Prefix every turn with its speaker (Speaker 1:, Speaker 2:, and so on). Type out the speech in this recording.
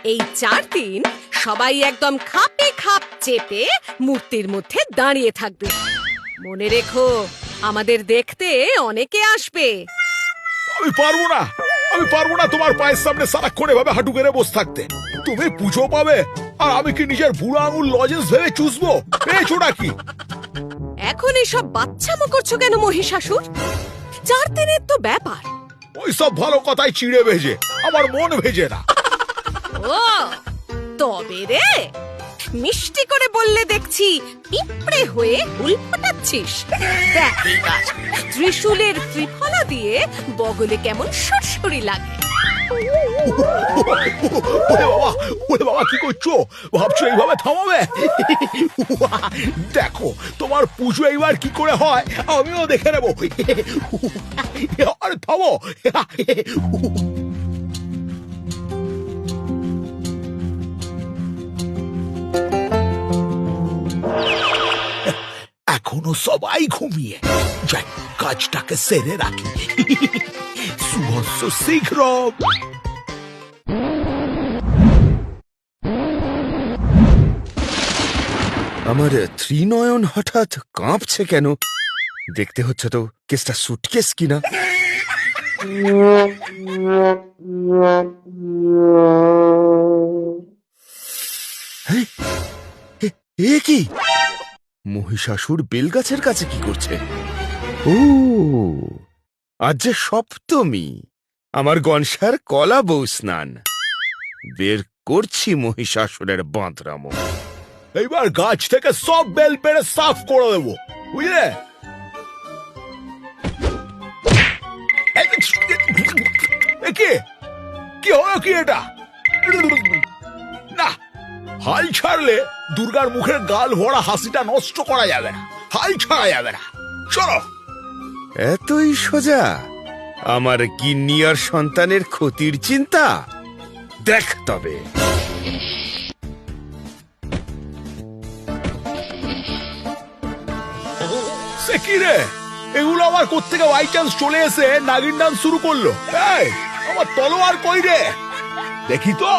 Speaker 1: এই 4 দিন সবাই একদম খাপে খাপ চেপে মূর্তির মধ্যে দাঁড়িয়ে থাকবে। মনে রেখো, আমাদের দেখতে অনেকে আসবে।
Speaker 2: আমি পারবো না তোমার পায়ের সামনে সারাক্ষণ এভাবে হাঁটু গেড়ে বসে থাকতে। তুমি পুজো পাবে আর আমি কি নিজের বুড়ো আঙুল লজেন্স ভেবে চুষবো? পেয়েছো নাকি?
Speaker 1: এখন এসব বাচ্চামো করছো কেন মহিষাসুর? 4 দিনের তো ব্যাপার।
Speaker 2: ওই সব ভালো কথাই চিড়ে ভেজে, আমার মন ভেজে না।
Speaker 1: ও তবে রে, মিষ্টি করে বললে দেখছি পিঁপড়ে হয়ে হুল ফোটাচ্ছিস। দেখ এইবার ত্রিশূলের ত্রিফলা দিয়ে বগলে কেমন সুরসুরি লাগে।
Speaker 2: ওরে বাবা কি করছো? ভাবছো এইভাবে থামাবে? দেখো তোমার পুজো এইবার কি করে হয় আমিও দেখে নেবো। আরে থামো। এখনো সবাই ঘুমিয়ে, যাই কাজটাকে সেরে রাখি। শুভস্য শীঘ্র।
Speaker 3: আমার ত্রিনয়ন হঠাৎ কাঁপছে কেন? দেখতে হচ্ছে তো কেসটা সুটকেস কিনা। হেই, এ কি? মহিষাসুর বেলগাছের কাছে কি করছে? ও আজ যে সপ্তমী, আমার গনসার কলা বউ স্নান। বের করছি মহিষাসুরের বাঁধরামো।
Speaker 2: এইবার গাছ থেকে সব বেল পেড়ে সাফ করে দেবো, বুঝলে? কি হলো কি এটা? না, হাল ছাড়লে দুর্গার মুখের গাল ভরা হাসিটা নষ্ট করা যাবে না। হাল ছাড়া যাবে না। চলো।
Speaker 3: এতই সোজা আমার গিন্নি আর সন্তানের ক্ষতির চিন্তা? দেখ তবে।
Speaker 2: সে কি রে, এগুলো আবার কোত্থেকে বাই চান্স চলে এসে নাগিন ডান্স শুরু করলো? এই, আমার তলোয়ার কই রে? দেখি তো।